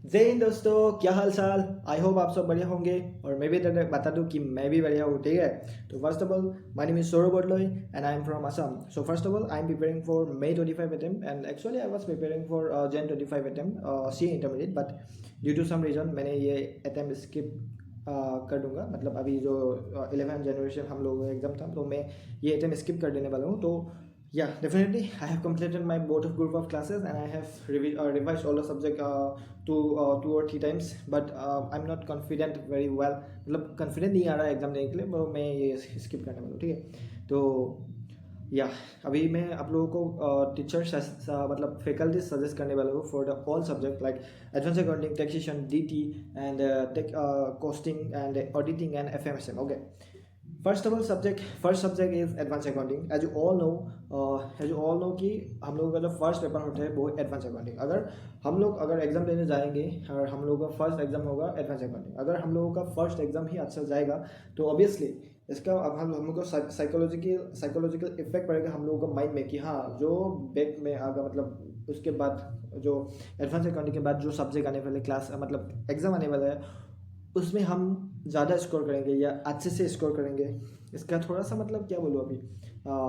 जय हिंद दोस्तों, क्या हाल चाल। आई होप आप सब बढ़िया होंगे और मैं भी बता दूं कि मैं भी बढ़िया हूँ। ठीक है, तो first of all my name is Saurabh Badloi and I am from Assam. So first of all I am preparing for May 25 attempt and actually I was preparing for Jan 25 attempt C intermediate, but due to some reason मैंने ये attempt skip कर दूंगा। मतलब अभी जो 11 जनवरी से हम लोगों का एग्जाम था, तो मैं ये अटैम्प्ट स्किप कर देने वाला हूँ। तो yeah, definitely. I have completed my both of group of classes and I have revised all the subject two or three times. But I'm not confident very well. मतलब confident नहीं आ रहा है exam देने के लिए, तो मैं ये स्किप करने वाला हूँ। ठीक है, तो या अभी मैं आप लोगों को टीचर मतलब फैकल्टी सजेस्ट करने वाला हूँ for the all subject like advance accounting, taxation, DT and take costing and auditing and FMSM. Okay. First subject is advanced accounting. As you all know कि हम लोगों का जो फर्स्ट पेपर होता है वो एडवांस अकाउंटिंग। अगर एग्जाम देने जाएंगे और हम लोगों का फर्स्ट एग्जाम होगा एडवांस अकाउंटिंग, अगर हम लोगों का फर्स्ट एग्जाम ही अच्छा जाएगा तो ऑब्वियसली इसका अब हम लोग को साइकोलॉजिकल इफेक्ट पड़ेगा हम लोगों को माइंड में कि हाँ, जो बैक में आगा मतलब उसके बाद जो एडवांस अकाउंटिंग के बाद जो सब्जेक्ट आने वाले क्लास मतलब एग्जाम आने वाला है उसमें हम ज़्यादा स्कोर करेंगे या अच्छे से स्कोर करेंगे। इसका थोड़ा सा मतलब क्या बोलूँ अभी,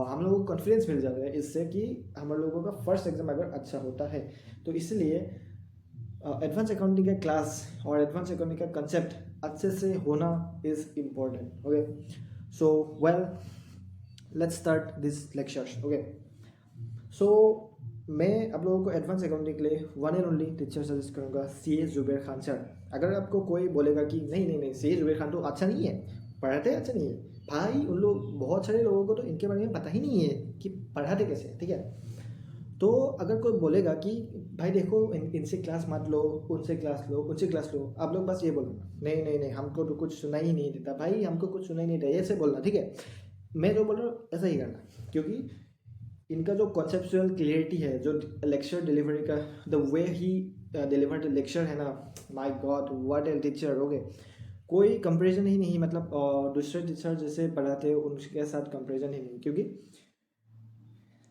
हम लोगों को कॉन्फिडेंस मिल जाता है इससे कि हम लोगों का फर्स्ट एग्जाम अगर अच्छा होता है। तो इसलिए एडवांस अकाउंटिंग का क्लास और एडवांस अकाउंटिंग का कंसेप्ट अच्छे से होना is important. Okay, so well let's start this lectures. Okay, so मैं आप लोगों को एडवांस अकाउंटिंग के लिए one and only teacher suggest करूँगा, CA जुबैर खान सर। अगर आपको कोई बोलेगा कि नहीं नहीं नहीं CA जुबैर खान तो अच्छा नहीं है, पढ़ाते अच्छा नहीं है, भाई उन लोग बहुत सारे लोगों को तो इनके बारे में पता ही नहीं है कि पढ़ाते कैसे हैं। ठीक है, तो अगर कोई बोलेगा कि भाई देखो इनसे क्लास मत लो, उनसे क्लास लो, उनसे क्लास लो, आप लोग बस ये बोलना नहीं नहीं नहीं हमको तो कुछ सुना ही नहीं देता, भाई हमको कुछ सुना ही नहीं देता, ऐसे बोलना। ठीक है, मैं जो बोल रहा हूँ ऐसा ही करना, क्योंकि इनका जो कॉन्सेप्चुअल क्लियरिटी है, जो लेक्चर डिलीवरी का the way he deliver the lecture है ना, my God what a teacher. Okay, कोई कंपैरिजन ही नहीं, मतलब दूसरे टीचर जैसे पढ़ाते हैं उनके साथ कंपैरिजन ही नहीं। क्योंकि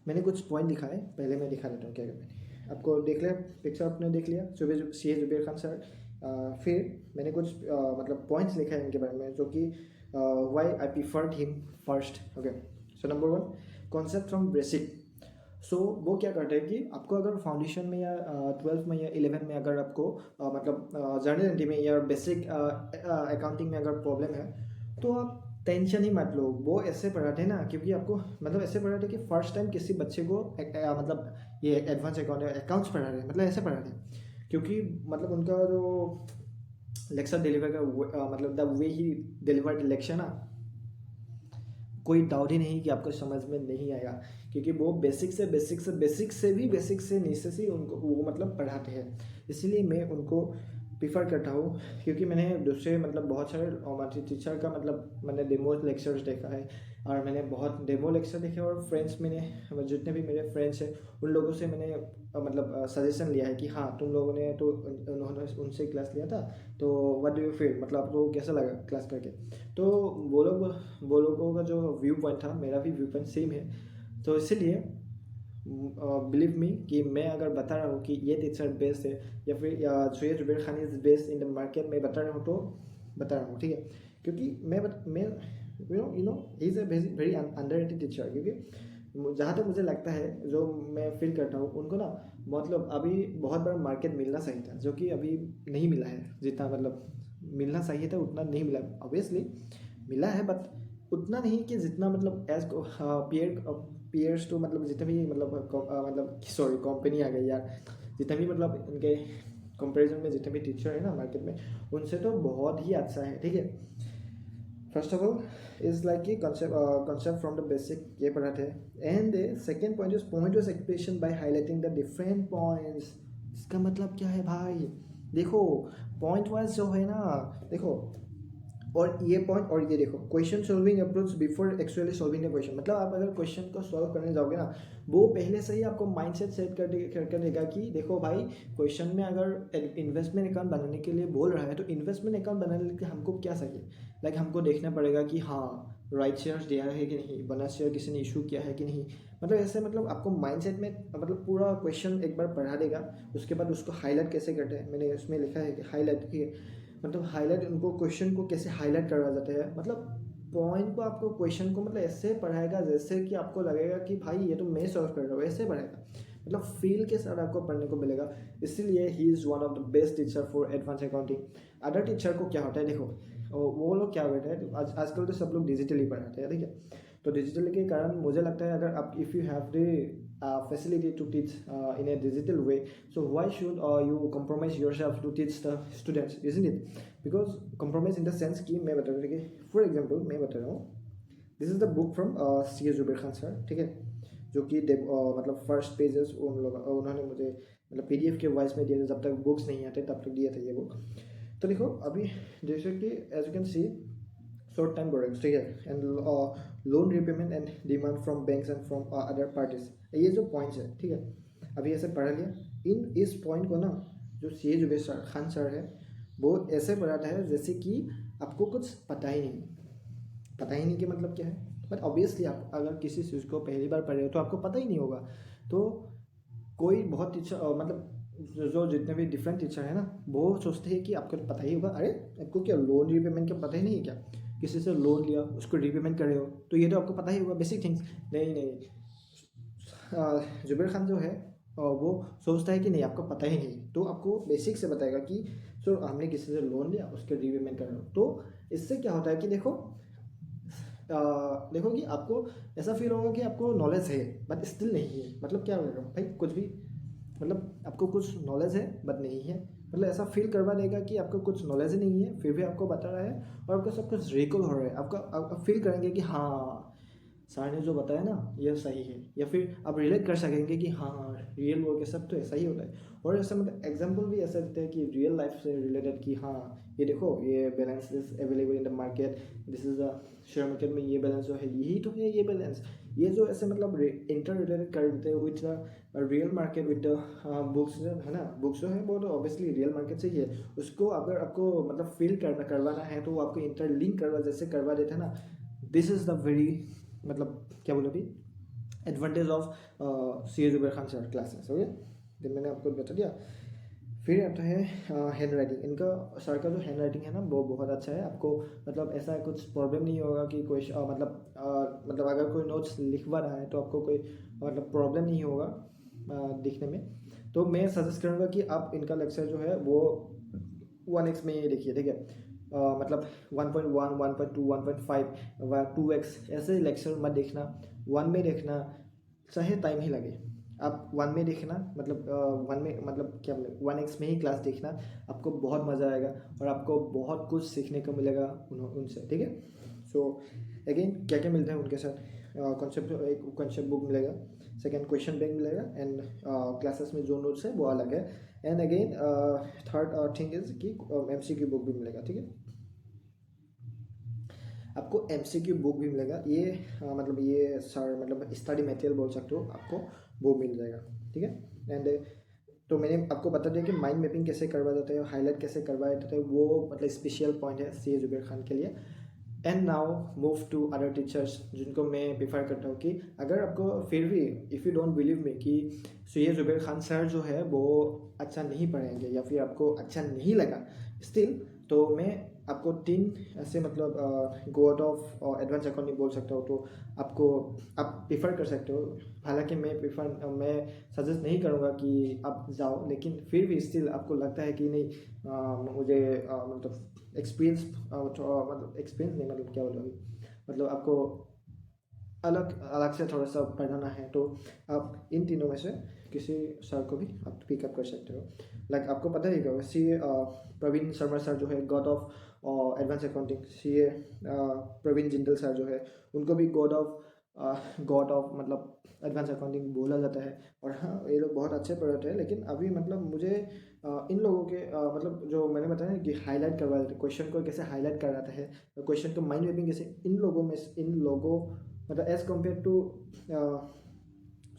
मैंने कुछ पॉइंट लिखा है, पहले मैं दिखा देता हूँ क्या मैंने आपको देख लिया, पिक्चर आपने देख लिया CA जुबैर खान सर। फिर मैंने कुछ मतलब पॉइंट्स लिखा है इनके बारे में जो कि why I preferred him first. Okay, so number 1, concept from basic. So वो क्या करते हैं कि आपको अगर फाउंडेशन में या 12th में या 11th में अगर आपको मतलब जर्नल एंट्री में या बेसिक अकाउंटिंग में अगर प्रॉब्लम है तो आप टेंशन ही मत लो। वो ऐसे पढ़ाते हैं ना, क्योंकि आपको मतलब ऐसे पढ़ाते हैं कि फर्स्ट टाइम किसी बच्चे को मतलब ये एडवांस अकाउंट्स पढ़ा रहे हैं, मतलब ऐसे पढ़ा रहे हैं। क्योंकि मतलब उनका जो लेक्चर डिलीवर का मतलब the way he delivered lecture ना, कोई डाउट ही नहीं कि आपको समझ में नहीं आएगा, क्योंकि वो बेसिक से नीचे से उनको वो मतलब पढ़ाते हैं। इसीलिए मैं उनको प्रीफर करता हूँ, क्योंकि मैंने दूसरे मतलब बहुत सारे टीचर का मतलब मैंने डेमो लेक्चर्स देखा है और मैंने बहुत डेमो लेक्चर देखे, और फ्रेंड्स मैंने जितने भी मेरे फ्रेंड्स हैं उन लोगों से मैंने मतलब सजेशन लिया है कि हाँ तुम लोगों ने तो उन्होंने उनसे क्लास लिया था, तो व्हाट डू यू फील, मतलब आपको कैसा लगा क्लास करके। तो वो लोगों का जो व्यू पॉइंट था मेरा भी व्यू पॉइंट सेम है। तो इसीलिए बिलीव मी कि मैं अगर बता रहा हूँ कि ये टीचर बेस्ट है या फिर Syed Zubair Khan is best in the market, मैं बता रहा हूँ तो बता रहा हूँ। ठीक है, क्योंकि मैं you know he is a very underrated teacher. क्योंकि जहाँ तक मुझे लगता है, जो मैं फील करता हूँ उनको ना, मतलब अभी बहुत बड़ा मार्केट मिलना चाहिए था, जो कि अभी नहीं मिला है। जितना मतलब मिलना चाहिए था उतना नहीं मिला, ऑब्वियसली मिला है बट उतना नहीं कि जितना मतलब एज पीयर्स टू मतलब जितने भी मतलब सॉरी कंपनी आ गई यार, जितने भी मतलब इनके कंपैरिजन में जितने भी टीचर है ना मार्केट में, उनसे तो बहुत ही अच्छा है। ठीक है, first of all is like कि concept फ्रॉम द बेसिक ये पढ़ाते हैं, and second point is point wise expression by highlighting the different points. इसका मतलब क्या है भाई, देखो पॉइंट वाइज जो है ना, देखो और ये पॉइंट और ये देखो, question solving approach before actually solving the question. मतलब आप अगर क्वेश्चन को सॉल्व करने जाओगे ना, वो पहले से ही आपको माइंडसेट सेट कर देगा कि देखो भाई, क्वेश्चन में अगर इन्वेस्टमेंट अकाउंट बनाने के लिए बोल रहा है तो इन्वेस्टमेंट अकाउंट बनाने के लिए हमको क्या चाहिए, लाइक हमको देखना पड़ेगा कि हाँ राइट शेयर्स दिया है कि नहीं, बोनस शेयर किसी ने इशू किया है कि नहीं, मतलब ऐसे मतलब आपको माइंडसेट में मतलब पूरा क्वेश्चन एक बार पढ़ा देगा। उसके बाद उसको हाईलाइट कैसे करते हैं, मैंने उसमें लिखा है कि हाईलाइट की मतलब हाईलाइट उनको क्वेश्चन को कैसे हाईलाइट करवा जाते हैं, मतलब पॉइंट को आपको क्वेश्चन को मतलब ऐसे पढ़ाएगा जैसे कि आपको लगेगा कि भाई ये तो मैं सॉल्व कर रहा हूँ, ऐसे पढ़ाएगा, मतलब फील के साथ आपको पढ़ने को मिलेगा। इसीलिए he is one of the best teacher for advance accounting. Other teacher को क्या होता है देखो, वो लोग क्या होता है आजकल तो सब लोग डिजिटली पढ़ाते हैं, ठीक है। तो डिजिटल के कारण मुझे लगता है अगर आप if you have the facility to teach in a digital way, so why should you compromise yourself to teach the students, isn't it? Because compromise in the sense कि मैं बता रहा हूँ कि फॉर एग्जाम्पल मैं बता रहा हूँ, this is the book from C A Zuber Khan sir, ठीक है, जो कि मतलब फर्स्ट पेजेस उन्होंने मुझे मतलब PDF के वॉइस में दिए थे, जब तक बुक्स नहीं आते तब तक दिए थे ये बुक। तो देखो अभी जैसे कि as you can see short time borrowings, ठीक है, and loan repayment and demand from banks and from other parties, ये जो पॉइंट्स है, ठीक है, अभी ऐसे पढ़ा लिया। इस पॉइंट को ना जो सी ए जुबेर खान सर है वो ऐसे पढ़ाता है जैसे कि आपको कुछ पता ही नहीं, पता ही नहीं कि मतलब क्या है। बट ऑब्वियसली आप अगर किसी चीज़ को पहली बार पढ़ रहे हो तो आपको पता ही नहीं होगा। तो कोई बहुत टीचर मतलब जो जितने भी डिफरेंट टीचर है ना वो सोचते हैं कि आपको तो पता ही होगा, अरे आपको क्या लोन रीपेमेंट का पता ही नहीं है क्या, किसी से लोन लिया उसको रीपेमेंट कर रहे हो तो ये तो आपको पता ही होगा बेसिक थिंग्स। नहीं नहीं, जुबेर खान जो है वो सोचता है कि नहीं आपको पता ही नहीं, तो आपको बेसिक से बताएगा कि सो हमने किसी से लोन लिया उसके रीपेमेंट कर रहे हो। तो इससे क्या होता है कि देखो देखो कि आपको ऐसा फील होगा कि आपको नॉलेज है बट स्टिल नहीं है, मतलब क्या बोल रहा हूँ भाई, कुछ भी मतलब आपको कुछ नॉलेज है बट नहीं है, मतलब ऐसा फील करवा देगा कि आपको कुछ नॉलेज ही नहीं है फिर भी आपको बता रहा है और आपको सब कुछ रिकॉल हो रहा है, आप फील करेंगे कि हाँ सर ने जो बताया ना ये सही है, या फिर आप रिलेट कर सकेंगे कि हाँ रियल वर्क के सब तो ऐसा ही होता है। और ऐसा मतलब एग्जाम्पल भी ऐसा देते हैं कि रियल लाइफ से रिलेटेड कि हाँ ये देखो ये balance is available in the market, this is the share market में ये बैलेंस जो है यही तो है ये बैलेंस, ये जो ऐसे मतलब इंटर रिलेटेड कर देते हैं with the real market with the books है ना, बुक्स जो है वो तो ऑब्वियसली रियल मार्केट से ही है, उसको अगर आपको मतलब फील करवाना है तो वो आपको इंटरलिंक करवा जैसे करवा देते हैं ना। दिस इज़ द वेरी मतलब क्या बोलो अभी advantage of C A Zuber Khan sir classes, okay. दिन मैंने आपको बता दिया। फिर आता है हैंड राइटिंग, इनका सर का जो हैंड राइटिंग है ना वो बहुत अच्छा है, आपको मतलब ऐसा कुछ प्रॉब्लम नहीं होगा कि कोई मतलब अगर कोई नोट्स लिखवा रहा है तो आपको कोई मतलब प्रॉब्लम नहीं होगा लिखने में। तो मैं सजेस्ट करूँगा कि आप इनका लेक्चर जो है वो 1x में ये देखिए, ठीक है, मतलब 1.1 1.2 1.5 व 2x ऐसे लेक्चर मत देखना, 1 में देखना, चाहे टाइम ही लगे आप 1 में देखना, मतलब 1 में मतलब क्या बोले 1x में ही क्लास देखना, आपको बहुत मज़ा आएगा और आपको बहुत कुछ सीखने को मिलेगा उनसे, ठीक है। सो अगेन क्या क्या मिलता है उनके साथ, कॉन्सेप्ट एक कॉन्सेप्ट बुक मिलेगा, सेकेंड क्वेश्चन बैंक मिलेगा एंड क्लासेस में जो नोट्स है वो अलग है, and again third thing is कि MCQ बुक भी मिलेगा, ठीक है, आपको MCQ बुक भी मिलेगा। ये मतलब ये सर मतलब स्टडी मटेरियल बोल सकते हो, आपको वो मिल जाएगा, ठीक है। एंड तो मैंने आपको बता दिया कि माइंड मैपिंग कैसे करवा जाता है, हाईलाइट कैसे करवाया जाता है, वो मतलब स्पेशल पॉइंट है सी ए जुबेर खान के लिए। And now move to other teachers जिनको मैं प्रीफर करता हूँ कि अगर आपको फिर भी if you don't believe me कि सी ए जुबेर खान सर जो है वो अच्छा नहीं पढ़ाएंगे या फिर आपको अच्छा नहीं लगा स्टिल, तो मैं आपको 3 ऐसे मतलब गॉड ऑफ एडवांस अकाउंटिंग बोल सकता हूँ, तो आपको आप प्रीफर कर सकते हो। हालांकि मैं सजेस्ट नहीं करूँगा कि आप जाओ, लेकिन फिर भी स्टिल आपको लगता है कि नहीं मुझे मतलब एक्सपीरियंस मतलब एक्सपीरियंस नहीं मतलब क्या बोलोगे, मतलब आपको अलग अलग से थोड़ा सा पढ़ाना है तो आप इन तीनों में से किसी सर को भी आप पिकअप कर सकते हो। लाइक आपको पता ही होगा C A Praveen Sharma sir जो है god of advance accounting, C A Praveen Jindal sir जो है उनको भी गॉड ऑफ मतलब एडवांस अकाउंटिंग बोला जाता है। और हाँ ये लोग बहुत अच्छे पढ़ाते हैं, लेकिन अभी मतलब मुझे इन लोगों के मतलब जो मैंने बताया ना कि हाईलाइट करवा देते क्वेश्चन को कैसे हाईलाइट कराता है, क्वेश्चन को माइंड मैपिंग कैसे, इन लोगों मतलब as compare to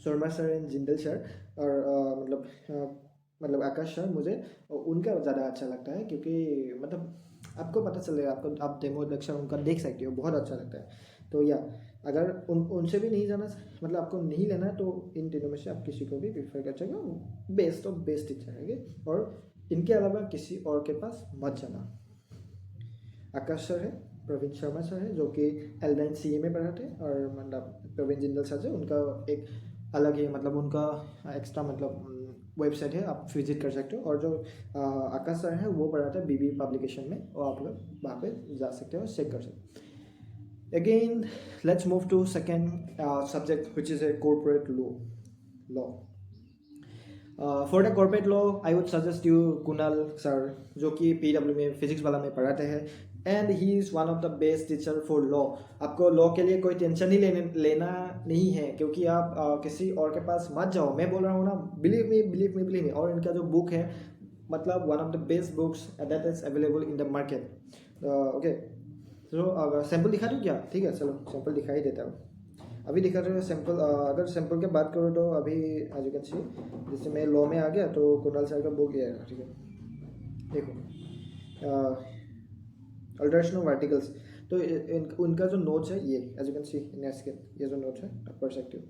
Sharma sir and Jindal sir और मतलब आकाश सर, मुझे उनका ज़्यादा अच्छा लगता है क्योंकि मतलब आपको पता चलेगा, आप डेमो लेक्चर उनका देख सकते हो, बहुत अच्छा लगता है। तो या अगर उनसे भी नहीं जाना, मतलब आपको नहीं लेना है, तो इन तीनों में से आप किसी को भी प्रीफर कर सकते हो, बेस्ट ऑफ बेस्ट टीचर है। और इनके अलावा किसी और के पास मत जाना। आकाश सर है, प्रवीण शर्मा सर है जो कि L9 CA में पढ़ाते हैं, और मतलब प्रवीण जिंदल सर है उनका एक अलग ही मतलब उनका एक्स्ट्रा मतलब वेबसाइट है, आप विजिट कर सकते हो। और जो आकाश सर है वो पढ़ाते हैं BB पब्लिकेशन में, और आप लोग वहाँ पे जा सकते हो, चेक कर सकते हो। Again, let's move to second subject, which is a corporate law. For the corporate law, I would suggest you Kunal sir, जो कि PW में फिजिक्स वाला में पढ़ाते हैं, and he is one of the best teacher for law. आपको law के लिए कोई टेंशन ही लेना नहीं है, क्योंकि आप किसी और के पास मत जाओ, मैं बोल रहा हूँ ना, बिलीव मी। और इनका जो बुक है मतलब one of the best books that is available in the market. Okay, तो सैम्पल दिखा दूँ क्या? ठीक है, चलो सैम्पल दिखा ही देता हूँ। अभी दिखा रहे हो सैम्पल। अगर सैम्पल की बात करो तो अभी एज यू कैन सी, जैसे मैं लॉ में आ गया तो कुणाल सर का बुक ये है, ठीक है। देखो अल्टरेशन ऑफ आर्टिकल्स, तो उनका जो नोट्स है ये as you can see in screen, ये जो नोट्स है आप पढ़ सकते हो,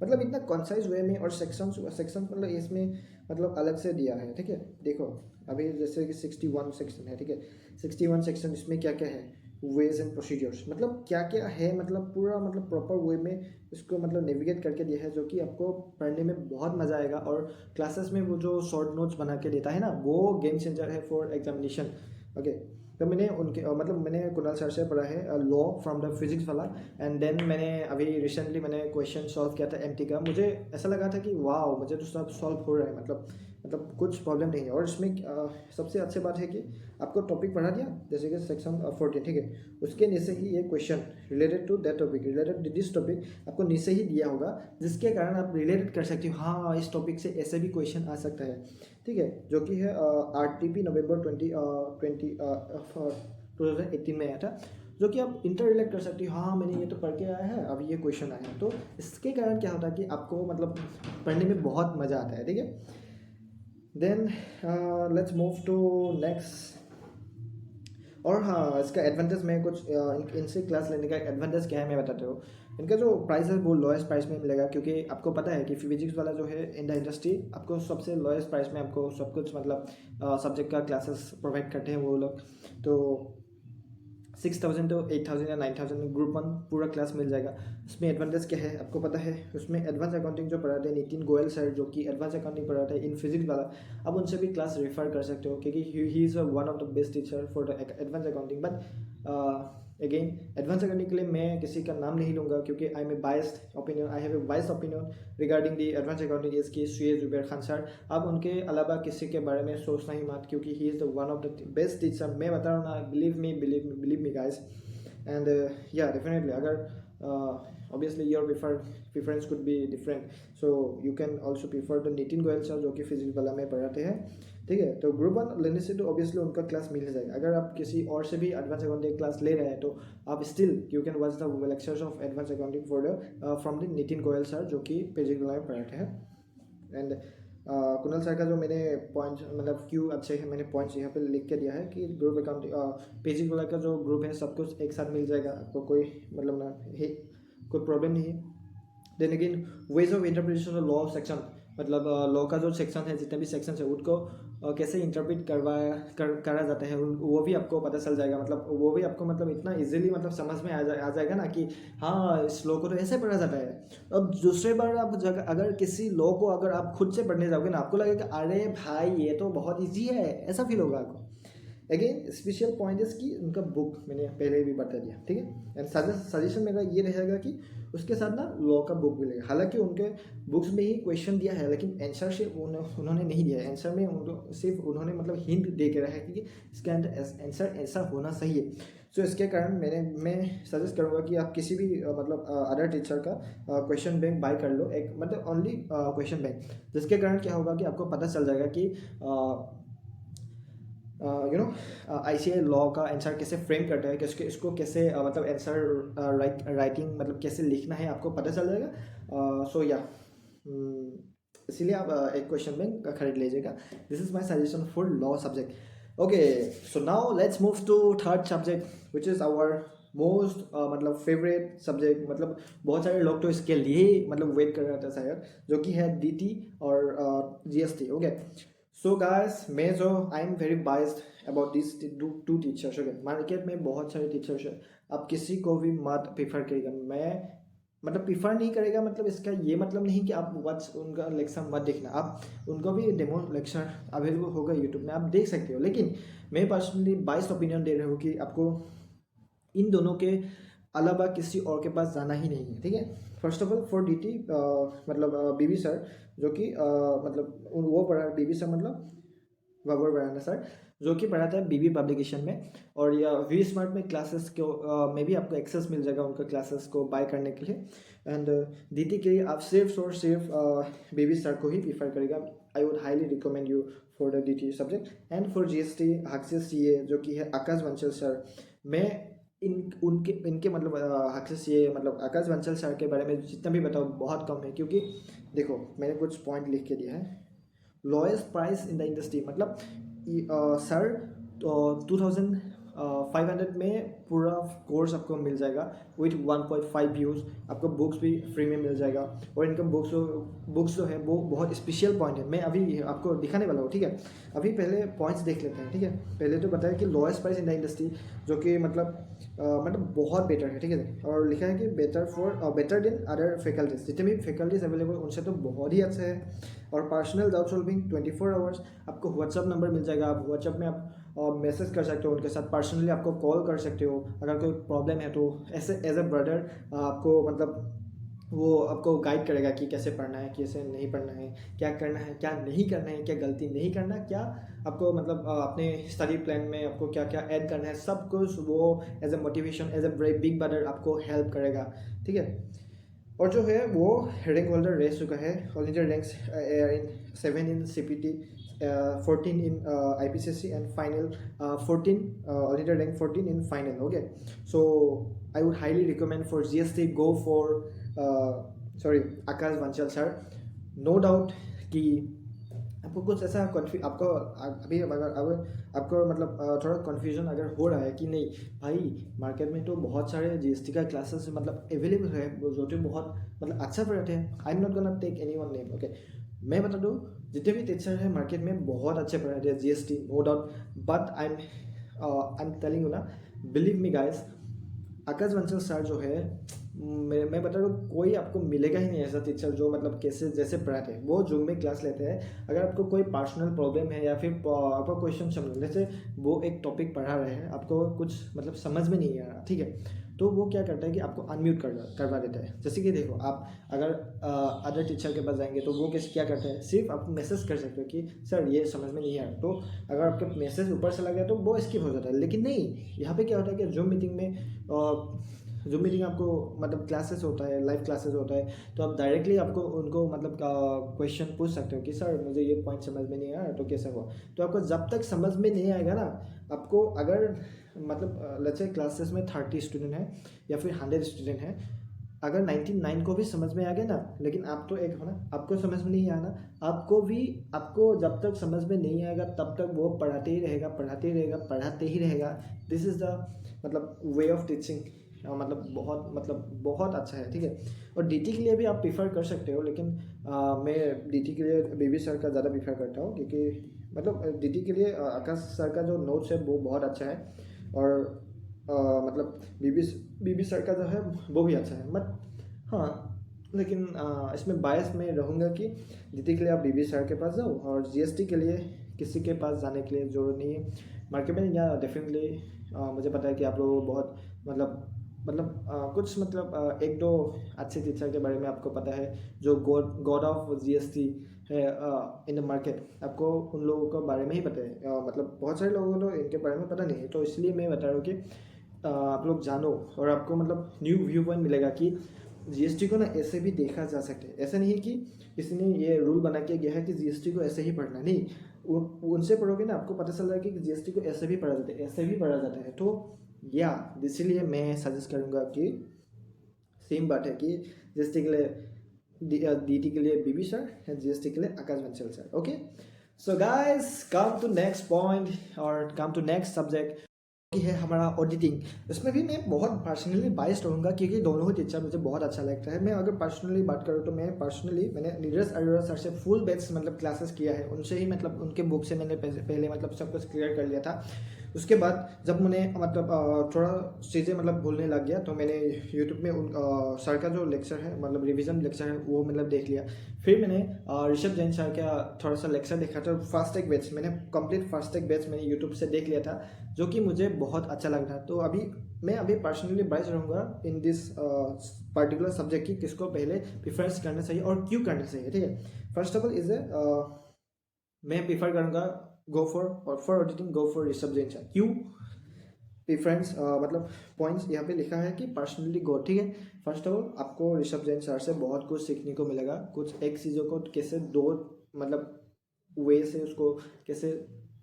मतलब इतना कॉन्साइज वे में। और सेक्शंस मतलब इसमें मतलब अलग से दिया है, ठीक है। देखो अभी जैसे कि 61 सेक्शन है, ठीक है। 61 सेक्शन, इसमें क्या क्या है, वेज एंड प्रोसीजर्स, मतलब क्या क्या है, मतलब पूरा मतलब प्रॉपर वे में इसको मतलब नेविगेट करके दिया है, जो कि आपको पढ़ने में बहुत मज़ा आएगा। और क्लासेस में वो जो शॉर्ट नोट्स बना के देता है ना, वो गेम चेंजर है फॉर एग्जामिनेशन। ओके, तो मैंने उनके मतलब मैंने कुणाल सर से पढ़ा है लॉ फ्रॉम द फिजिक्स वाला, एंड देन मैंने अभी रिसेंटली मैंने क्वेश्चन सॉल्व किया था MT का। मुझे ऐसा लगा था कि वाह, मुझे तो सब सॉल्व हो रहा है, मतलब कुछ प्रॉब्लम नहीं है। और इसमें सबसे अच्छी बात है कि आपको टॉपिक पढ़ा दिया, जैसे कि सेक्शन 14, ठीक है, उसके नीचे ही ये question related to that topic, related to this topic आपको नीचे ही दिया होगा, जिसके कारण आप रिलेटेड कर सकते हो, हाँ इस टॉपिक से ऐसे भी क्वेश्चन आ सकता है, ठीक है। जो कि है RTP नवंबर 2018 में आया था, जो कि आप इंटर रिलेट कर सकते हो, हाँ मैंने ये तो पढ़ के आया है, अभी ये क्वेश्चन आया है। तो इसके कारण क्या होता है कि आपको मतलब पढ़ने में बहुत मज़ा आता है, ठीक है। Then let's move to next. और हाँ, इसका एडवांटेज में कुछ इनसे क्लास लेने का एडवांटेज क्या है मैं बताता हूँ। इनका जो प्राइस है वो लोएस्ट प्राइस में मिलेगा, क्योंकि आपको पता है कि फिजिक्स वाला जो है इन द इंडस्ट्री आपको सबसे लोएस्ट प्राइस में आपको सब कुछ मतलब सब्जेक्ट का क्लासेस प्रोवाइड करते हैं वो लोग। तो 6000 to 8000 या 9000 में ग्रुप 1 पूरा क्लास मिल जाएगा। इसमें एडवांटेज क्या है आपको पता है, उसमें एडवांस अकाउंटिंग जो पढ़ाते हैं नितिन गोयल सर, जो कि एडवांस अकाउंटिंग पढ़ाते हैं इन फिजिक्स वाला, आप उनसे भी क्लास रेफर कर सकते हो, क्योंकि he is one of the best teacher for the advance accounting. But again advance करने के लिए मैं किसी का नाम नहीं लूँगा, क्योंकि I have a biased opinion regarding the advance accounting is की सुएज जुबैर खान सर। आप उनके अलावा किसी के बारे में सोचना ही मत, क्योंकि he is the one of the best teacher. मैं बता रहा हूँ ना, बिलीव मी गाइस। एंड या डेफिनेटली अगर obviously your preference could be different, so you can also prefer the Nitin Goyal sir, जो कि फिजिक्स वाला में पढ़ाते हैं, ठीक है। तो ग्रुप 1 लेने से तो ऑब्वियसली उनका क्लास मिल जाएगा। अगर आप किसी और से भी एडवांस अकाउंटिंग क्लास ले रहे हैं तो आप still you can watch the lectures of advance accounting for the from the Nitin Goyal sir, जो कि फिजिक्स वाला में पढ़ाते हैं। एंड कुणाल सर का जो मैंने पॉइंट मतलब क्यों अच्छे हैं, मैंने पॉइंट्स यहाँ पे लिख के दिया है कि ग्रुप अकाउंटिंग पेजिंग वाला का जो ग्रुप है सब कुछ एक साथ मिल जाएगा, आपको कोई मतलब ना है कोई प्रॉब्लम नहीं है। Then again ways of interpretation of law section, मतलब लॉ का जो सेक्शन है, जितने भी सेक्शन है उनको कैसे इंटरप्रेट करा जाता है वो भी आपको पता चल जाएगा। मतलब वो भी आपको मतलब इतना इजीली मतलब समझ में आ जाएगा ना कि हाँ इस लॉ को तो ऐसे पढ़ा जाता है। अब दूसरे बार आप अगर किसी लॉ को अगर आप खुद से पढ़ने जाओगे ना, आपको लगेगा अरे भाई ये तो बहुत ईजी है, ऐसा फील होगा आपको। अगेन स्पेशल पॉइंट इज कि उनका बुक मैंने पहले भी बता दिया, ठीक है। एंड सजेशन मेरा ये रहेगा कि उसके साथ ना लॉ का बुक मिलेगा। हालांकि उनके बुक्स में ही क्वेश्चन दिया है, लेकिन आंसर से उन्होंने नहीं दिया है। आंसर में सिर्फ उन्होंने मतलब हिंट दे के रहा है कि इसके अंदर आंसर ऐसा होना चाहिए। सो इसके कारण मैं सजेस्ट करूँगा कि आप किसी भी मतलब अदर टीचर का क्वेश्चन बैंक बाय कर लो, एक मतलब ओनली क्वेश्चन बैंक, जिसके कारण क्या होगा कि आपको पता चल जाएगा कि ICAI लॉ का आंसर कैसे फ्रेम करता है, कि इसको कैसे मतलब आंसर राइटिंग मतलब कैसे लिखना है, आपको पता चल जाएगा। सो या इसीलिए आप एक क्वेश्चन बैंक खरीद लीजिएगा। This is my suggestion for law subject. Okay, so now let's move to third subject which is our most मतलब फेवरेट सब्जेक्ट, मतलब बहुत सारे लोग तो इसके लिए ही मतलब वेट कर रहे थे शायद, जो कि है DT और GST. ओके, सो गाइस, मैं जो I am very biased about this two teachers. Okay, market में बहुत सारे टीचर्स हैं, आप किसी को भी मत प्रीफर करिएगा. मैं मतलब प्रीफर नहीं करेगा, मतलब इसका ये मतलब नहीं कि आप वॉच उनका लेक्चर मत देखना, आप उनको भी डेमो लेक्चर अवेलेबल होगा यूट्यूब में, आप देख सकते हो. लेकिन मैं पर्सनली बाइस्ड ओपिनियन दे रहा हूँ कि आपको इन दोनों के अलावा किसी और के पास जाना ही नहीं है. ठीक है, first of all for DT मतलब BB सर, जो कि मतलब वो पढ़ा BB सर मतलब बाबर बराना सर, जो कि पढ़ाता है BB पब्लिकेशन में. और या वी स्मार्ट में क्लासेस को में भी आपको एक्सेस मिल जाएगा उनका क्लासेस को बाय करने के लिए. एंड DT के लिए आप सिर्फ और सिर्फ BB सर को ही प्रीफर करेगा. आई would highly recommend you for the DT subject. And for GST हक्सेस CA, जो कि है आकाश बंसल सर. मैं इनके मतलब हक्सेस CA मतलब आकाश बंसल सर के बारे में जितना भी बताऊँ बहुत कम है, क्योंकि देखो मैंने कुछ पॉइंट लिख के दिया है. Lowest price in the industry, मतलब सर 2500 में पूरा कोर्स आपको मिल जाएगा विथ 1.5 व्यूज़. आपको बुक्स भी फ्री में मिल जाएगा. और इनका बुक्स जो है वो बहुत स्पेशल पॉइंट है, मैं अभी आपको दिखाने वाला हूँ. ठीक है, अभी पहले पॉइंट्स देख लेते हैं. ठीक है, पहले तो बताया कि lowest price in the industry, जो कि मतलब बहुत बेटर है. ठीक है, और लिखा है कि बेटर देन अदर फैकल्टीज, जितने भी फैकल्टीज अवेलेबल उनसे तो बहुत ही अच्छा है. और पर्सनल डाउट सॉल्विंग 24 आवर्स. आपको व्हाट्सअप नंबर मिल जाएगा, आप व्हाट्सअप में आप मैसेज कर सकते हो उनके साथ, पर्सनली आपको कॉल कर सकते हो अगर कोई प्रॉब्लम है तो. ऐसे एज ए ब्रदर आपको मतलब वो आपको गाइड करेगा कि कैसे पढ़ना है, कैसे नहीं पढ़ना है, क्या करना है, क्या नहीं करना है, क्या गलती नहीं करना, क्या आपको मतलब अपने स्टडी प्लान में आपको क्या क्या ऐड करना है, सब कुछ वो as a motivation, as a big brother आपको हेल्प करेगा. ठीक है, और जो है वो रैंक होल्डर रह चुका है. All India ranks in 7 in CPT, 14 in IPCC and final 14, all India rank 14 in final. Okay, so I would highly recommend for GST go for Aakash Bansal sir. No doubt कि आपको कुछ ऐसा आपको अभी अगर आपको मतलब थोड़ा कन्फ्यूजन अगर हो रहा है कि नहीं भाई, मार्केट में तो बहुत सारे GST का क्लासेस मतलब अवेलेबल है जो तो बहुत मतलब अच्छा पढ़ाते हैं. I am not gonna take any one name. Okay, मैं बता दूँ जितने भी टीचर हैं मार्केट में बहुत अच्छे पढ़ाते हैं GST, no doubt. But I am telling you ना, believe me guys, Aakash Bansal sir जो है, मैं बता रहा हूँ कोई आपको मिलेगा ही नहीं ऐसा टीचर जो मतलब कैसे जैसे पढ़ाते हैं. वो जूम में क्लास लेते हैं. अगर आपको कोई पर्सनल प्रॉब्लम है या फिर आपका क्वेश्चन समझ, जैसे वो एक टॉपिक पढ़ा रहे हैं, आपको कुछ मतलब समझ में नहीं आ रहा, ठीक है, तो वो क्या करता है कि आपको अनम्यूट करवा देता है. जैसे कि देखो, आप अगर अदर टीचर के पास जाएंगे तो वो क्या करते हैं, सिर्फ आप मैसेज कर सकते हो कि सर ये समझ में नहीं आ रहा, तो अगर आपका मैसेज ऊपर से लगा तो वो स्किप हो जाता है. लेकिन नहीं, यहाँ पे क्या होता है कि जूम मीटिंग आपको मतलब क्लासेस होता है, लाइव क्लासेस होता है, तो आप डायरेक्टली आपको उनको मतलब क्वेश्चन पूछ सकते हो कि सर मुझे ये पॉइंट समझ में नहीं आया तो कैसे हुआ. तो आपको जब तक समझ में नहीं आएगा ना, आपको अगर मतलब लेट्स से क्लासेस में 30 स्टूडेंट हैं या फिर 100 स्टूडेंट हैं, अगर 99 को भी समझ में आ गया ना, लेकिन आप तो एक हो ना, आपको समझ में नहीं आना, आपको जब तक समझ में नहीं आएगा तब तक वो पढ़ाते ही रहेगा. दिस इज़ द मतलब वे ऑफ टीचिंग. मतलब बहुत अच्छा है. ठीक है, और DT के लिए भी आप प्रीफर कर सकते हो, लेकिन मैं DT के लिए BB सर का ज़्यादा प्रीफर करता हूँ, क्योंकि मतलब DT के लिए आकाश सर का जो नोट्स है वो बहुत अच्छा है. और मतलब बीबी सर का जो है वो भी अच्छा है. बट हाँ, लेकिन इसमें बायस में रहूँगा कि DT के लिए आप BB सर के पास जाओ, और GST के लिए किसी के पास जाने के लिए ज़रूरत नहीं है. मार्केट में या डेफिनेटली मुझे पता है कि आप लोग बहुत कुछ मतलब एक दो अच्छे टीचर के बारे में आपको पता है, जो गॉड ऑफ GST है इन द मार्केट. आपको उन लोगों के बारे में ही पता है. मतलब बहुत सारे लोगों को तो इनके बारे में पता नहीं है, तो इसलिए मैं बता रहा हूँ कि आप लोग जानो, और आपको मतलब न्यू व्यू पॉइंट मिलेगा कि GST को ना ऐसे भी देखा जा सकता है. ऐसा नहीं कि किसी ने ये रूल बना के गया है कि GST को ऐसे ही पढ़ना, नहीं. उनसे पढ़ोगे ना, आपको पता चल रहा है कि GST को ऐसे भी पढ़ा जाता है, ऐसे भी पढ़ा जाता है. तो या इसीलिए मैं सजेस्ट करूँगा कि सेम बात है कि GST के लिए DT के लिए BB सर है, GST के लिए Akash Bansal sir. Okay, so guys, come to next point और कम टू नेक्स्ट सब्जेक्ट. कि है हमारा ऑडिटिंग, इसमें भी मैं बहुत पर्सनली बाइस्ड रहूँगा क्योंकि दोनों ही टीचर मुझे बहुत अच्छा लगता है। मैं अगर पर्सनली बात करूँ तो मैंने नीरज अरोड़ा सर से फुल बैच मतलब क्लासेस किया है, उनसे ही मतलब उनके बुक से मैंने पहले मतलब सब कुछ क्लियर कर लिया था। उसके बाद जब मैंने मतलब थोड़ा चीज़ें मतलब भूलने लग गया तो मैंने यूट्यूब में उन सर का जो लेक्चर है मतलब रिवीजन लेक्चर है वो मतलब देख लिया। फिर मैंने ऋषभ जैन सर का थोड़ा सा लेक्चर देखा था, फर्स्ट एक बैच मैंने कंप्लीट फर्स्ट एक बैच मैंने यूट्यूब से देख लिया था, जो कि मुझे बहुत अच्छा लग रहा। तो मैं पर्सनली बाइस रहूँगा इन दिस पर्टिकुलर सब्जेक्ट की किसको पहले प्रिफरेंस करना चाहिए और क्यों करना चाहिए। ठीक है, फर्स्ट ऑफ ऑल मैं प्रीफर करूँगा go for auditing go for Rishabh Jain sir. क्यों प्रिफरेंस मतलब पॉइंट्स यहाँ पे लिखा है कि पर्सनली गो। ठीक है, फर्स्ट ऑफ ऑल आपको ऋषभ जैन सर से बहुत कुछ सीखने को मिलेगा, कुछ एक चीज़ों को कैसे दो मतलब वे से उसको कैसे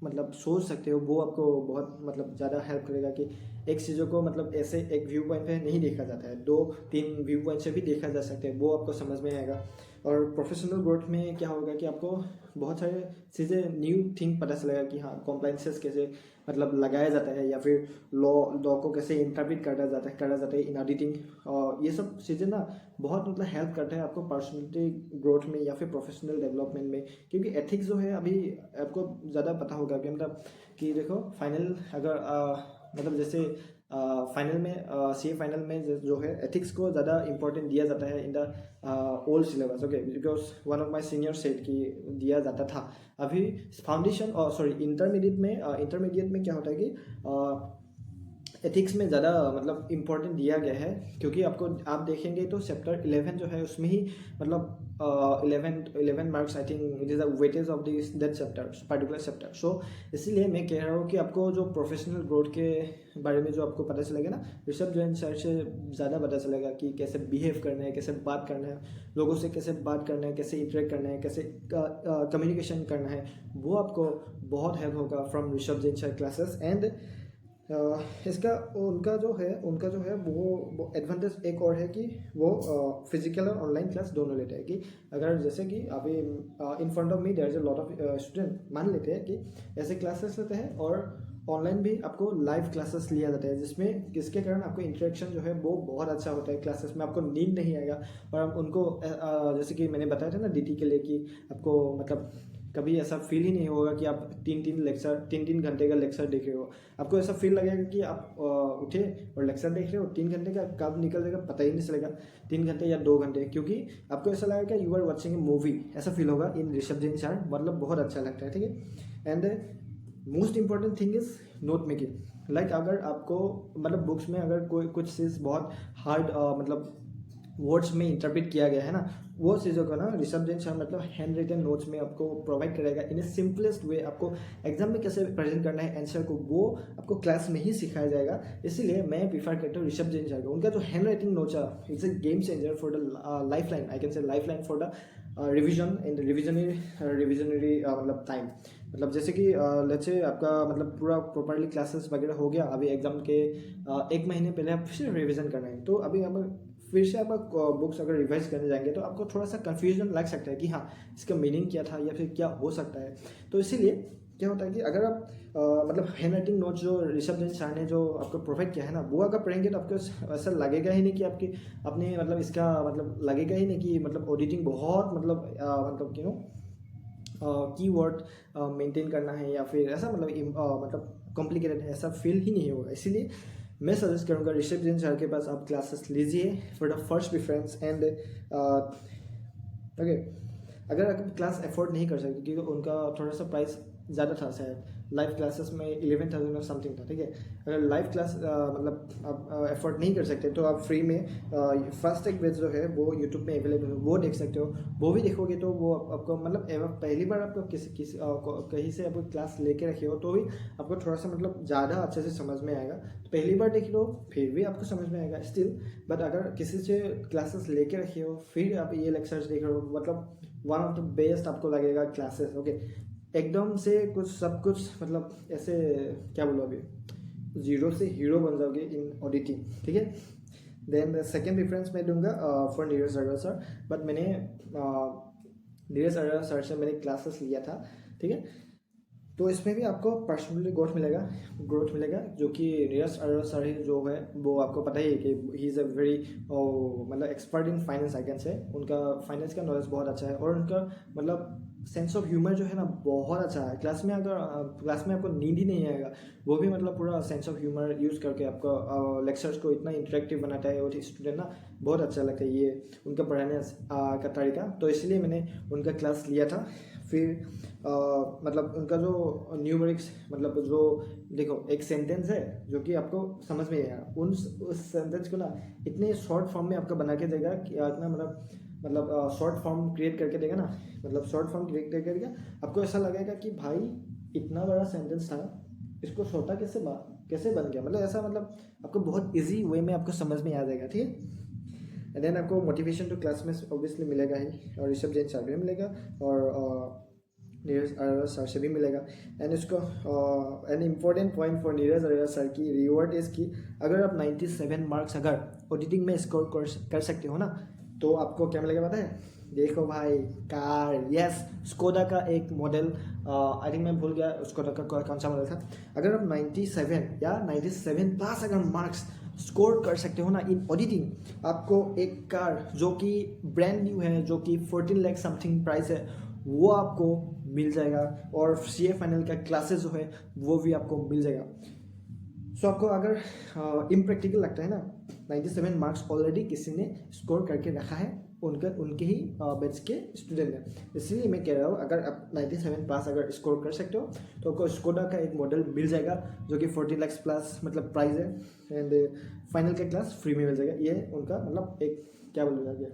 मतलब सोच सकते हो, वो आपको बहुत मतलब ज़्यादा हेल्प करेगा कि एक चीज़ों को मतलब ऐसे एक व्यू पॉइंट पे नहीं देखा जाता है, 2-3 व्यू पॉइंट से भी देखा जा सकता है, वो आपको समझ में आएगा। और प्रोफेशनल ग्रोथ में क्या होगा कि आपको बहुत सारे चीज़ें न्यू थिंग पता चलेगा कि हाँ कॉम्प्लाइंसेस कैसे मतलब लगाया जाता है, या फिर लॉ को कैसे इंटरप्रेट करा जाता है इन ऑडिटिंग। और ये सब चीज़ें ना बहुत मतलब हेल्प करता है आपको पर्सनैलिटी ग्रोथ में या फिर प्रोफेशनल डेवलपमेंट में। क्योंकि एथिक्स जो है अभी आपको ज़्यादा पता होगा कि मतलब कि देखो फाइनल अगर मतलब जैसे फाइनल में सी फाइनल में जो है एथिक्स को ज़्यादा इंपॉर्टेंट दिया जाता है in the old syllabus. Okay, because one of my senior set की दिया जाता था। अभी फाउंडेशन और सॉरी इंटरमीडिएट में क्या होता है कि एथिक्स में ज़्यादा मतलब इम्पोर्टेंट दिया गया है, क्योंकि आपको आप देखेंगे तो चैप्टर 11 जो है उसमें ही मतलब 11 marks I think it is the weightage of this that chapter particular chapter. So इसीलिए मैं कह रहा हूँ कि आपको जो प्रोफेशनल ग्रोथ के बारे में जो आपको पता चलेगा ना ऋषभ जैन सर से ज़्यादा पता चलेगा कि कैसे बिहेव करना है, कैसे बात करना है लोगों से, कैसे बात करना है, कैसे इंटरेक्ट करना है, कैसे कम्युनिकेशन करना है, वो आपको बहुत हेल्प होगा from Rishabh Jain sir classes. And इसका उनका जो है वो एडवांटेज एक और है कि वो फिजिकल और ऑनलाइन क्लास दोनों लेते हैं। कि अगर जैसे कि अभी in front of me there is a lot of student मान लेते हैं कि ऐसे क्लासेस लेते हैं और ऑनलाइन भी आपको लाइव क्लासेस लिया जाता है, जिसमें किसके कारण आपको इंटरेक्शन जो है वो बहुत अच्छा होता है क्लासेस में, आपको नींद नहीं आएगा। और उनको जैसे कि मैंने बताया था ना डीटी के लिए कि आपको मतलब कभी ऐसा फील ही नहीं होगा कि आप 3 घंटे का लेक्चर देख रहे हो। आपको ऐसा फील लगेगा कि आप उठे और लेक्चर देख रहे हो, 3 घंटे का कब निकल जाएगा पता ही नहीं चलेगा, 3 घंटे या 2 घंटे, क्योंकि आपको ऐसा लगेगा you are watching a movie, ऐसा फील होगा इन ऋषभ जैन सर, मतलब बहुत अच्छा लगता है। ठीक है, and most important thing is note making. Like अगर आपको मतलब बुक्स में अगर कोई कुछ चीज़ बहुत हार्ड मतलब वर्ड्स में इंटरप्रेट किया गया है ना, वो चीज़ों को ना ऋषभ जैन सर मतलब हैंड रिटन नोट्स में आपको प्रोवाइड करेगा इन ए सिंपलेस्ट वे। आपको एग्जाम में कैसे प्रेजेंट करना है आंसर को, वो आपको क्लास में ही सिखाया जाएगा। इसीलिए मैं प्रीफर करता हूँ ऋषभ जैन सर को। उनका जो हैंड राइटिंग नोट्स है it's a game changer for the life line, I can say life line for the revision and revisionary मतलब टाइम। मतलब जैसे कि लेट्स से आपका मतलब पूरा प्रॉपरली क्लासेस वगैरह हो गया, अभी एग्जाम के 1 महीने पहले आप फिर रिविजन करना है, तो अभी आप फिर से आप बुक्स अगर रिवाइज करने जाएंगे तो आपको थोड़ा सा कन्फ्यूजन लग सकता है कि हाँ इसका मीनिंग क्या था या फिर क्या हो सकता है। तो इसीलिए क्या होता है कि अगर आप मतलब हैंड राइटिंग नोट्स जो ऋषभ जैन सर ने जो आपको प्रोवाइड किया है ना, वो अगर पढ़ेंगे तो आपको ऐसा लगेगा ही नहीं कि आपने मतलब इसका मतलब लगेगा ही नहीं कि मतलब ऑडिटिंग बहुत मतलब यू नो कीवर्ड मेंटेन करना है या फिर ऐसा मतलब कॉम्प्लिकेटेड है, ऐसा फील ही नहीं होगा। इसीलिए मैं सजेस्ट करूँगा ऋषभ जैन सर के पास आप क्लासेस लीजिए for the first preference. And okay, अगर आप क्लास अफोर्ड नहीं कर सकते क्योंकि उनका थोड़ा सा प्राइस ज़्यादा था शायद, लाइव क्लासेस में 11,000 और समथिंग था। ठीक है, अगर लाइव क्लास मतलब आप अफोर्ड नहीं कर सकते तो आप फ्री में फर्स्ट एक बैच जो है वो यूट्यूब में अवेलेबल है, वो देख सकते हो। वो भी देखोगे तो वो आपको मतलब पहली बार आपको कहीं से आपको क्लास लेके रखे हो तो भी आपको थोड़ा सा मतलब ज़्यादा अच्छे से समझ में आएगा। तो पहली बार देख लो फिर भी आपको समझ में आएगा स्टिल, बट अगर किसी से क्लासेस लेके रखे हो फिर आप ये लेक्चर्स देख रहे हो, मतलब वन ऑफ द बेस्ट आपको लगेगा क्लासेस। ओके, एकदम से सब कुछ मतलब ऐसे क्या बोलो अभी जीरो से हीरो बन जाओगे इन ऑडिटिंग। ठीक है, देन सेकेंड प्रेफरेंस मैं दूंगा for Neeraj Arora sir. But मैंने नीरज अरोड़ा सर से मैंने क्लासेस लिया था। ठीक है, तो इसमें भी आपको पर्सनली ग्रोथ मिलेगा जो कि नीरज अरोड़ा सर ही जो है वो आपको पता ही है कि ही इज़ अ वेरी मतलब expert in finance I can say. उनका फाइनेंस का नॉलेज बहुत अच्छा है और उनका मतलब सेंस ऑफ ह्यूमर जो है ना बहुत अच्छा है। क्लास में आपको नींद ही नहीं आएगा, वो भी मतलब पूरा सेंस ऑफ ह्यूमर यूज़ करके आपको लेक्चर्स को इतना इंटरेक्टिव बनाता है और स्टूडेंट ना बहुत अच्छा लगता है ये उनका पढ़ाने का तरीका। तो इसलिए मैंने उनका क्लास लिया था। फिर मतलब उनका जो न्यूमेरिक्स मतलब जो देखो एक सेंटेंस है जो कि आपको समझ में आएगा, उस सेंटेंस को ना इतने शॉर्ट फॉर्म में आपको बना के देगा कि इतना मतलब शॉर्ट फॉर्म क्रिएट करके देगा ना, मतलब शॉर्ट फॉर्म क्रिएट करके देगा। आपको ऐसा लगेगा कि भाई इतना बड़ा सेंटेंस था, इसको छोटा कैसे बन गया, मतलब ऐसा मतलब आपको बहुत इजी वे में आपको समझ में आ जाएगा। ठीक है, एंड देन आपको मोटिवेशन टू क्लास में ऑब्वियसली मिलेगा ही, और ऋषभ जैन सर भी मिलेगा और नीरज अरोड़ा सर से भी मिलेगा। एंड इसको an important point for Neeraj Arora sir की रिवॉर्ड इज कि अगर आप 97 मार्क्स अगर ऑडिटिंग में स्कोर कर सकते हो ना, तो आपको क्या मिलेगा पता है? देखो भाई, कार, यस, स्कोडा का एक मॉडल, आई थिंक मैं भूल गया स्कोडा का कौन सा मॉडल था। अगर आप 97 या 97 प्लस अगर मार्क्स स्कोर कर सकते हो ना इन ऑडिटिंग, आपको एक कार जो कि ब्रांड न्यू है, जो कि 14 लाख समथिंग प्राइस है, वो आपको मिल जाएगा। और CA फाइनल का क्लासेस जो है वो भी आपको मिल जाएगा। सो आपको अगर इम्प्रैक्टिकल लगता है ना, 97 मार्क्स ऑलरेडी किसी ने स्कोर करके रखा है, उनके ही बैच के स्टूडेंट हैं, इसलिए मैं कह रहा हूँ अगर आप 97 प्लस अगर स्कोर कर सकते हो तो आपको स्कोडा का एक मॉडल मिल जाएगा जो कि 40 लाख प्लस मतलब प्राइस है। एंड फाइनल का क्लास फ्री में मिल जाएगा। ये उनका मतलब एक क्या बोलूँगा क्या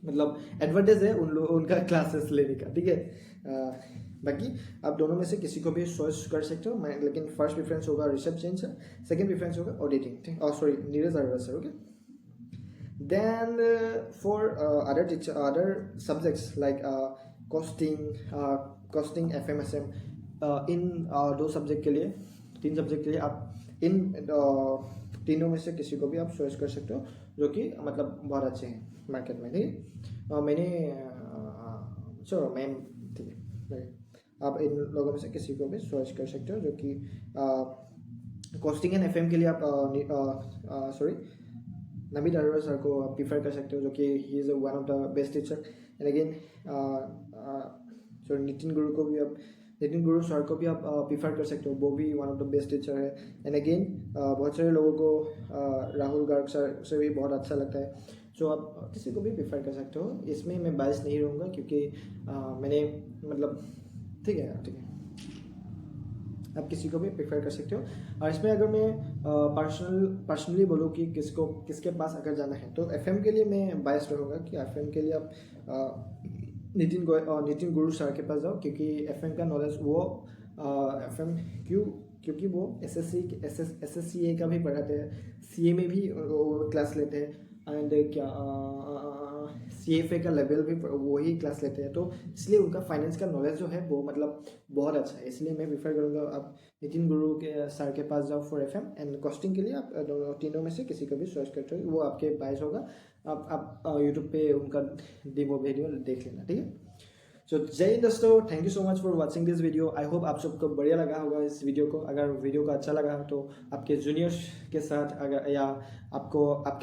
मतलब एडवांटेज है उनका क्लासेस लेने का। ठीक है, बाकी आप दोनों में से किसी को भी चॉइस कर सकते हो, मैं लेकिन फर्स्ट प्रेफरेंस होगा Rishabh Jain sir, second preference होगा ऑडिटिंग, ठीक, sorry Neeraj Arora sir. Okay, then for other subjects like costing FMSM, इन दो सब्जेक्ट के लिए, 3 सब्जेक्ट के लिए आप इन तीनों में से किसी को भी आप चॉइस कर सकते हो जो कि मतलब बहुत अच्छे हैं मार्केट में। ठीक है, मैंने चलो मैम, ठीक है, आप इन लोगों में से किसी को भी चॉइस कर सकते हो जो कि कॉस्टिंग एंड FM के लिए आप सॉरी नमित अरोड़ा सर को आप प्रीफर कर सकते हो जो कि he is one of the best teacher. And again sorry Nitin Guru sir को भी आप प्रीफर कर सकते हो, वो भी one of the best teacher है। एंड अगेन बहुत सारे लोगों को राहुल गर्ग सर से भी बहुत अच्छा लगता है। सो आप किसी को भी प्रीफर कर सकते हो, इसमें मैं बायस नहीं रहूँगा क्योंकि मैंने मतलब ठीक है आप किसी को भी प्रेफर कर सकते हो। और इसमें अगर मैं पर्सनली बोलूँ कि किसके पास अगर जाना है तो FM के लिए मैं बायस रहूँगा कि FM के लिए आप नितिन गुरु सर के पास जाओ, क्योंकि FM का नॉलेज वो FM क्योंकि वो SSCA का भी पढ़ाते हैं, CA में भी वो क्लास लेते हैं, एंड क्या CFA का लेवल भी वही क्लास लेते हैं। तो इसलिए उनका फाइनेंस का नॉलेज जो है वो मतलब बहुत अच्छा है, इसलिए मैं प्रीफर करूँगा आप नितिन गुरु के सर के पास जाओ फॉर FM। एंड कॉस्टिंग के लिए आप तीनों में से किसी को भी चॉइस करते हो, वो आपके पास होगा। आप यूट्यूब पे उनका डेमो वीडियो देख लेना। ठीक है, सो जय हिंद दोस्तों, thank you so much for watching this video. I hope आप सबको बढ़िया लगा होगा इस वीडियो को। अगर वीडियो को अच्छा लगा तो आपके जूनियर्स के साथ अगर या आपको आपके